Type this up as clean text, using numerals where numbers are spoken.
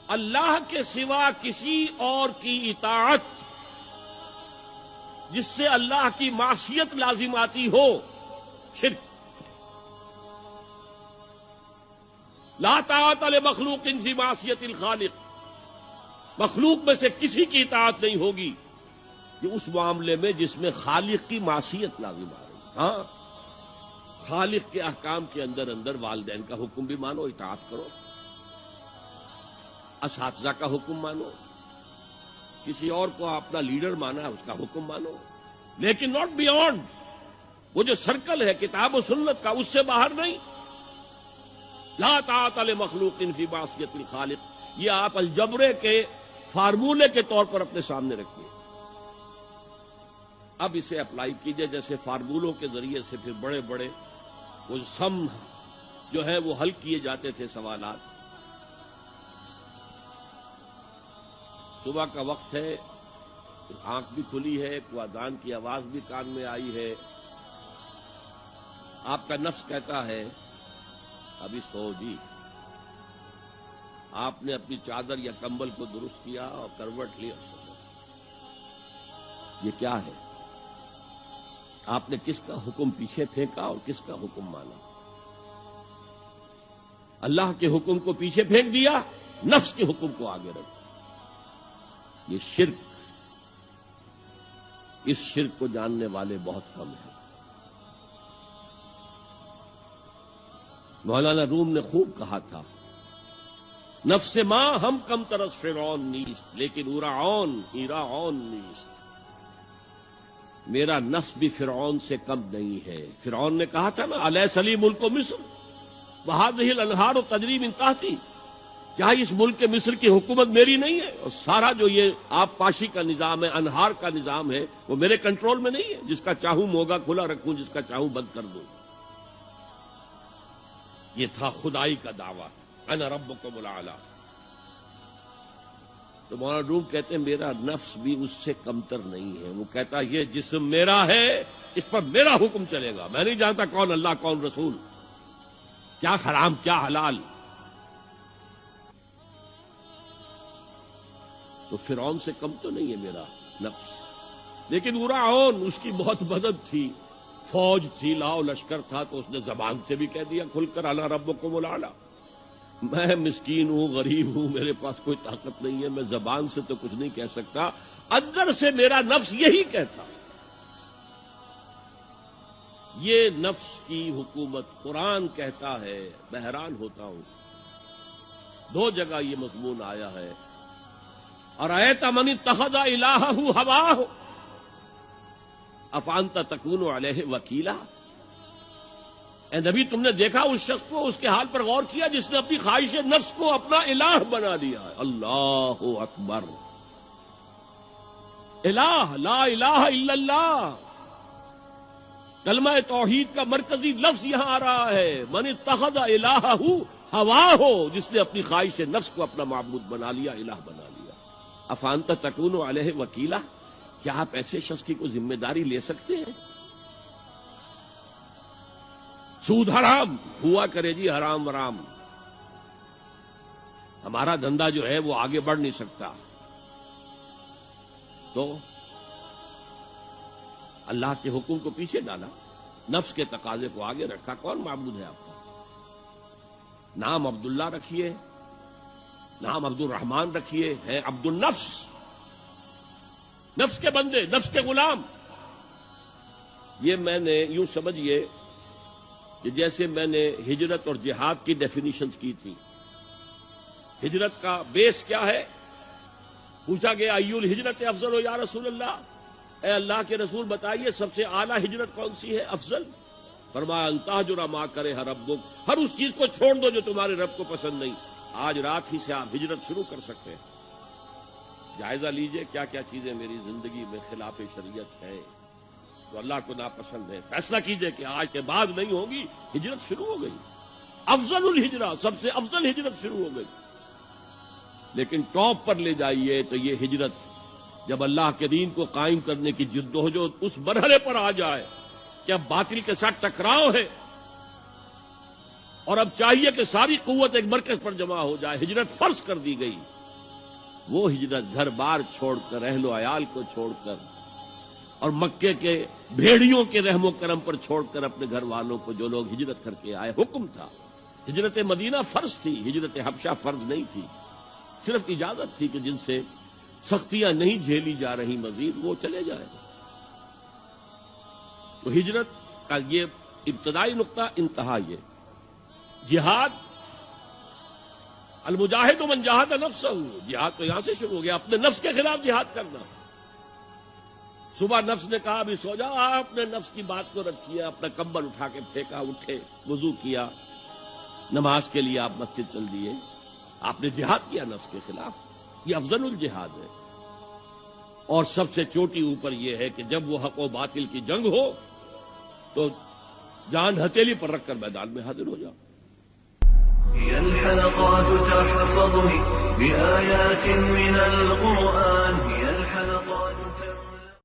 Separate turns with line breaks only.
اللہ کے سوا کسی اور کی اطاعت جس سے اللہ کی معصیت لازم آتی ہو، شرک۔ لا طاعت لمخلوق فی معصیت الخالق، مخلوق میں سے کسی کی اطاعت نہیں ہوگی کہ اس معاملے میں جس میں خالق کی معصیت لازم آ رہی۔ ہاں، خالق کے احکام کے اندر والدین کا حکم بھی مانو، اطاعت کرو، اساتذہ کا حکم مانو، کسی اور کو اپنا لیڈر مانا ہے اس کا حکم مانو، لیکن ناٹ بیونڈ۔ وہ جو سرکل ہے کتاب و سنت کا، اس سے باہر نہیں۔ لا طاعت لمخلوق فی معصیت الخالق، یہ آپ الجبرے کے فارمولے کے طور پر اپنے سامنے رکھیے۔ اب اسے اپلائی کیجئے، جیسے فارمولوں کے ذریعے سے پھر بڑے بڑے وہ سم جو ہے وہ حل کیے جاتے تھے سوالات۔ صبح کا وقت ہے، آنکھ بھی کھلی ہے، کوئی اذان کی آواز بھی کان میں آئی ہے، آپ کا نفس کہتا ہے ابھی سو جی۔ آپ نے اپنی چادر یا کمبل کو درست کیا اور کروٹ لی اور سو گئے۔ یہ کیا ہے؟ آپ نے کس کا حکم پیچھے پھینکا اور کس کا حکم مانا؟ اللہ کے حکم کو پیچھے پھینک دیا، نفس کے حکم کو آگے رکھا۔ یہ شرک، اس شرک کو جاننے والے بہت کم ہیں۔ مولانا روم نے خوب کہا تھا، نفس ماں ہم کم ترس فرعون نیست لیکن ایراعون نیست۔ میرا نفس بھی فرعون سے کم نہیں ہے۔ فرعون نے کہا تھا نا، الیس لی ملک مصر وہذہ الانہار تجری من تحتی، کیا اس ملک مصر کی حکومت میری نہیں ہے؟ اور سارا جو یہ آب پاشی کا نظام ہے، انہار کا نظام ہے، وہ میرے کنٹرول میں نہیں ہے؟ جس کا چاہوں موگا کھلا رکھوں، جس کا چاہوں بند کر دوں۔ یہ تھا خدائی کا دعویٰ، انا ربکم الاعلی۔ تو مولانا روم کہتے ہیں میرا نفس بھی اس سے کمتر نہیں ہے۔ وہ کہتا یہ جسم میرا ہے، اس پر میرا حکم چلے گا، میں نہیں جانتا کون اللہ کون رسول، کیا حرام کیا حلال۔ تو فرعون سے کم تو نہیں ہے میرا نفس، لیکن اراعون اس کی بہت مدد تھی، فوج تھی، لاؤ لشکر تھا، تو اس نے زبان سے بھی کہہ دیا کھل کر انا ربکم الاعلی۔ میں مسکین ہوں، غریب ہوں، میرے پاس کوئی طاقت نہیں ہے، میں زبان سے تو کچھ نہیں کہہ سکتا، اندر سے میرا نفس یہی کہتا۔ یہ نفس کی حکومت قرآن کہتا ہے، میں حیران ہوتا ہوں، دو جگہ یہ مضمون آیا ہے، ارأیت من اتخذ الہہ ہواہ افانت تکون علیہ وکیلا۔ اے نبی، تم نے دیکھا اس شخص کو، اس کے حال پر غور کیا جس نے اپنی خواہش نفس کو اپنا الہ بنا لیا ہے۔ اللہ اکبر، الہ، لا الہ الا اللہ، کلمہ توحید کا مرکزی لفظ یہاں آ رہا ہے، من اتخذ الہہ ہواہ، جس نے اپنی خواہش نفس کو اپنا معبود بنا لیا، الہ بنا لیا۔ افانت تکون علیہ وکیلا، کیا آپ ایسے شخص کی کوئی ذمہ داری لے سکتے ہیں؟ سود حرام ہوا کرے جی، حرام ورام، ہمارا دھندا جو ہے وہ آگے بڑھ نہیں سکتا۔ تو اللہ کے حکم کو پیچھے ڈالا، نفس کے تقاضے کو آگے رکھا۔ کون معبود ہے آپ کا؟ نام عبداللہ رکھیے، نام عبد الرحمان رکھیے، ہے عبد النفس، نفس کے بندے، نفس کے غلام۔ یہ میں نے یوں سمجھیے کہ جیسے میں نے ہجرت اور جہاد کی ڈیفینیشنز کی تھی۔ ہجرت کا بیس کیا ہے؟ پوچھا گیا ای الہجرت افضل ہو یا رسول اللہ، اے اللہ کے رسول بتائیے سب سے اعلیٰ ہجرت کون سی ہے، افضل؟ فرمایا ان تہجر ما کرہ ربک، ہر اس چیز کو چھوڑ دو جو تمہارے رب کو پسند نہیں۔ آج رات ہی سے آپ ہجرت شروع کر سکتے ہیں۔ جائزہ لیجئے کیا کیا چیزیں میری زندگی میں خلاف شریعت ہے، تو اللہ کو ناپسند ہے، فیصلہ کیجئے کہ آج کے بعد نہیں ہوگی، ہجرت شروع ہو گئی، افضل الہجرہ، سب سے افضل ہجرت شروع ہو گئی۔ لیکن ٹاپ پر لے جائیے تو یہ ہجرت جب اللہ کے دین کو قائم کرنے کی جدوجہد اس مرحلے پر آ جائے کہ اب باطل کے ساتھ ٹکراؤ ہے اور اب چاہیے کہ ساری قوت ایک مرکز پر جمع ہو جائے، ہجرت فرض کر دی گئی، وہ ہجرت گھر بار چھوڑ کر، اہل و عیال کو چھوڑ کر، اور مکے کے بھیڑیوں کے رحم و کرم پر چھوڑ کر اپنے گھر والوں کو جو لوگ ہجرت کر کے آئے، حکم تھا۔ ہجرت مدینہ فرض تھی، ہجرت حبشہ فرض نہیں تھی، صرف اجازت تھی کہ جن سے سختیاں نہیں جھیلی جا رہی مزید وہ چلے جائیں۔ تو ہجرت کا یہ ابتدائی نقطہ، انتہا یہ جہاد، المجاہد من جاہد نفسہ، جہاد تو یہاں سے شروع ہو گیا، اپنے نفس کے خلاف جہاد کرنا۔ صبح نفس نے کہا ابھی سو جاؤ، آپ نے نفس کی بات کو رد کیا، اپنا کمبل اٹھا کے پھینکا، اٹھے، وضو کیا، نماز کے لیے آپ مسجد چل دیے، آپ نے جہاد کیا نفس کے خلاف۔ یہ افضل الجہاد ہے، اور سب سے چوٹی اوپر یہ ہے کہ جب وہ حق و باطل کی جنگ ہو تو جان ہتھیلی پر رکھ کر میدان میں حاضر ہو جاؤ۔
هي الحلقات تحفظني بآيات من القرآن